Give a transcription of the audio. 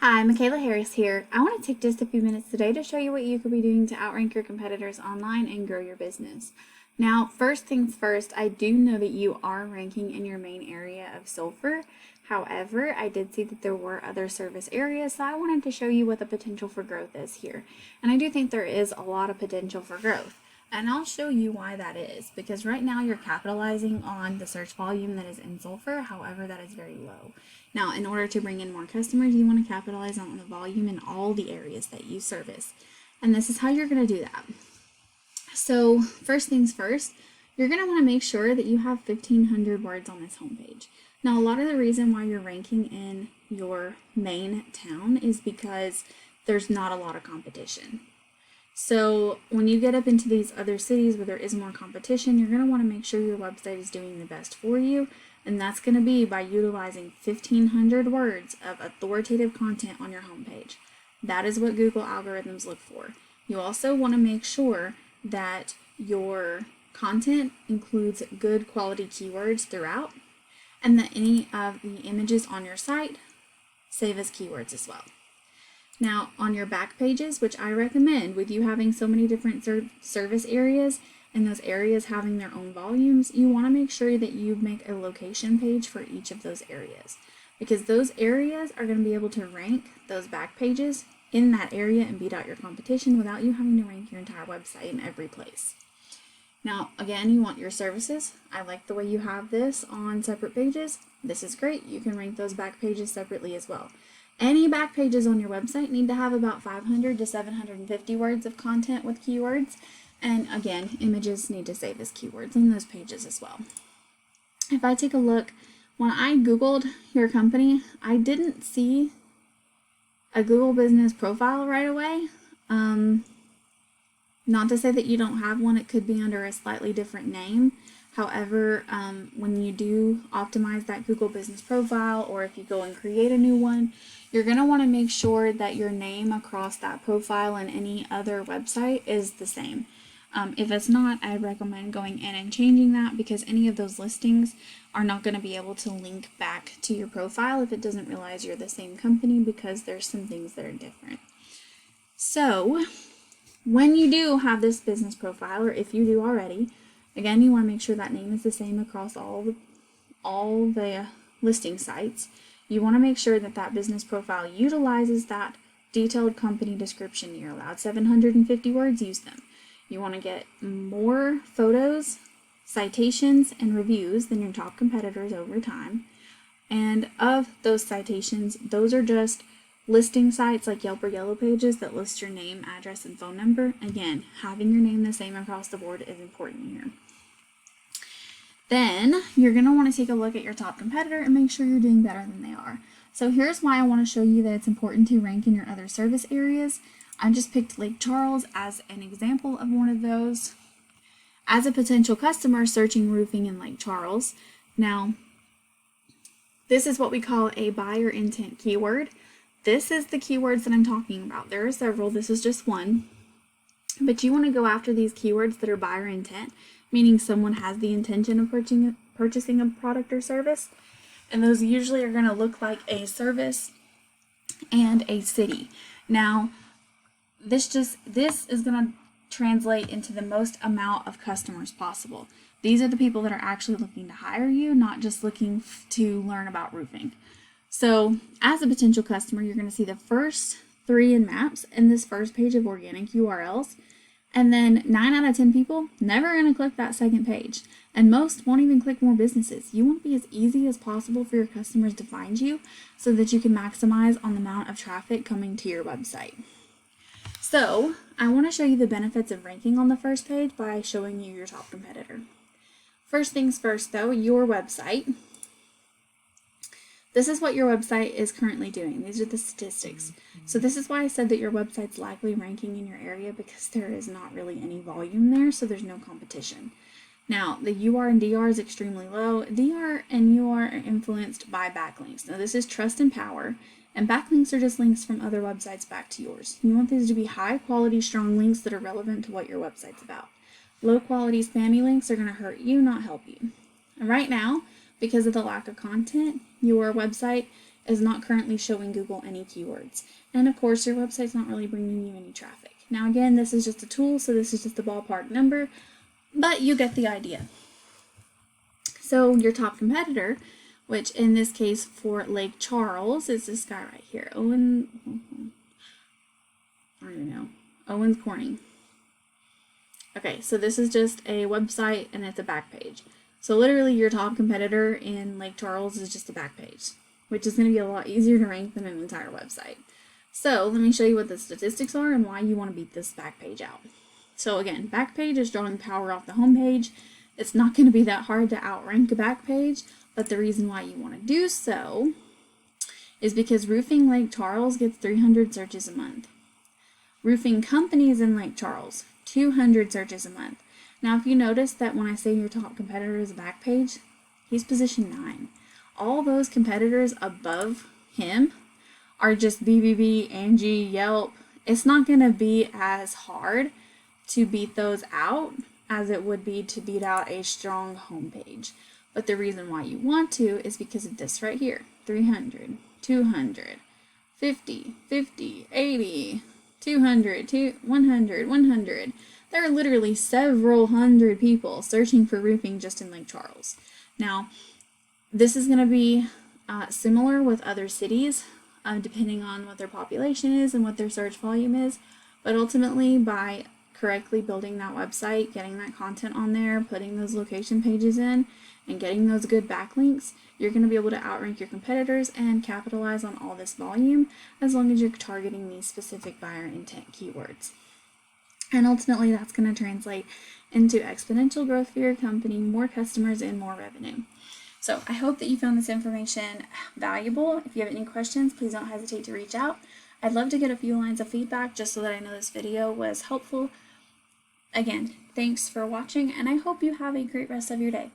Hi, Michaela Harris here. I want to take just a few minutes today to show you what you could be doing to outrank your competitors online and grow your business. Now, first things first, I do know that you are ranking in your main area of Sulphur. However, I did see that there were other service areas, so I wanted to show you what the potential for growth is here. And I do think there is a lot of potential for growth. And I'll show you why that is, because right now you're capitalizing on the search volume that is in Sulphur, however, that is very low. Now, in order to bring in more customers, you want to capitalize on the volume in all the areas that you service. And this is how you're going to do that. So, first things first, you're going to want to make sure that you have 1,500 words on this homepage. Now, a lot of the reason why you're ranking in your main town is because there's not a lot of competition. So when you get up into these other cities where there is more competition, you're going to want to make sure your website is doing the best for you. And that's going to be by utilizing 1,500 words of authoritative content on your homepage. That is what Google algorithms look for. You also want to make sure that your content includes good quality keywords throughout, and that any of the images on your site save as keywords as well. Now, on your back pages, which I recommend with you having so many different service areas and those areas having their own volumes, you want to make sure that you make a location page for each of those areas, because those areas are going to be able to rank those back pages in that area and beat out your competition without you having to rank your entire website in every place. Now, again, you want your services. I like the way you have this on separate pages. This is great. You can rank those back pages separately as well. Any back pages on your website need to have about 500 to 750 words of content with keywords. And again, images need to save as keywords on those pages as well. If I take a look, when I Googled your company, I didn't see a Google business profile right away. Not to say that you don't have one, it could be under a slightly different name. However, when you do optimize that Google business profile, or if you go and create a new one, you're going to want to make sure that your name across that profile and any other website is the same. If it's not, I recommend going in and changing that, because any of those listings are not going to be able to link back to your profile if it doesn't realize you're the same company, because there's some things that are different. So, when you do have this business profile, or if you do already, again, you want to make sure that name is the same across all the listing sites. You want to make sure that that business profile utilizes that detailed company description. You're allowed 750 words, use them. You want to get more photos, citations, and reviews than your top competitors over time. And of those citations, those are just listing sites like Yelp or Yellow Pages that list your name, address, and phone number. Again, having your name the same across the board is important here. Then you're going to want to take a look at your top competitor and make sure you're doing better than they are. So here's why I want to show you that it's important to rank in your other service areas. I just picked Lake Charles as an example of one of those. As a potential customer searching roofing in Lake Charles, now this is what we call a buyer intent keyword. This is the keywords that I'm talking about. There are several, this is just one. But you want to go after these keywords that are buyer intent, meaning someone has the intention of purchasing a product or service. And those usually are going to look like a service and a city. Now, this is going to translate into the most amount of customers possible. These are the people that are actually looking to hire you, not just looking to learn about roofing. So as a potential customer, you're going to see the first 3 in maps in this first page of organic URLs. And then 9 out of 10 people never going to click that second page. And most won't even click more businesses. You want to be as easy as possible for your customers to find you so that you can maximize on the amount of traffic coming to your website. So I want to show you the benefits of ranking on the first page by showing you your top competitor. First things first though, your website. This is what your website is currently doing. These are the statistics. So this is why I said that your website's likely ranking in your area, because there is not really any volume there, so there's no competition. Now, the UR and DR is extremely low. DR and UR are influenced by backlinks. Now, this is trust and power, and backlinks are just links from other websites back to yours. You want these to be high quality, strong links that are relevant to what your website's about. Low quality, spammy links are going to hurt you, not help you. And right now, because of the lack of content, your website is not currently showing Google any keywords. And of course, your website's not really bringing you any traffic. Now again, this is just a tool, so this is just a ballpark number, but you get the idea. So your top competitor, which in this case for Lake Charles is this guy right here, Owens Corning. Okay, so this is just a website and it's a back page. So literally your top competitor in Lake Charles is just a back page, which is going to be a lot easier to rank than an entire website. So let me show you what the statistics are and why you want to beat this back page out. So again, back page is drawing power off the home page. It's not going to be that hard to outrank a back page, but the reason why you want to do so is because Roofing Lake Charles gets 300 searches a month. Roofing companies in Lake Charles, 200 searches a month. Now, if you notice that when I say your top competitor is a back page, he's position 9. All those competitors above him are just BBB, Angie, Yelp. It's not going to be as hard to beat those out as it would be to beat out a strong homepage. But the reason why you want to is because of this right here. 300, 200, 50, 50, 80, 200, 100, 100. There are literally several hundred people searching for roofing just in Lake Charles. Now, this is going to be similar with other cities, depending on what their population is and what their search volume is. But ultimately, by correctly building that website, getting that content on there, putting those location pages in, and getting those good backlinks, you're going to be able to outrank your competitors and capitalize on all this volume as long as you're targeting these specific buyer intent keywords. And ultimately, that's going to translate into exponential growth for your company, more customers, and more revenue. So I hope that you found this information valuable. If you have any questions, please don't hesitate to reach out. I'd love to get a few lines of feedback just so that I know this video was helpful. Again, thanks for watching, and I hope you have a great rest of your day.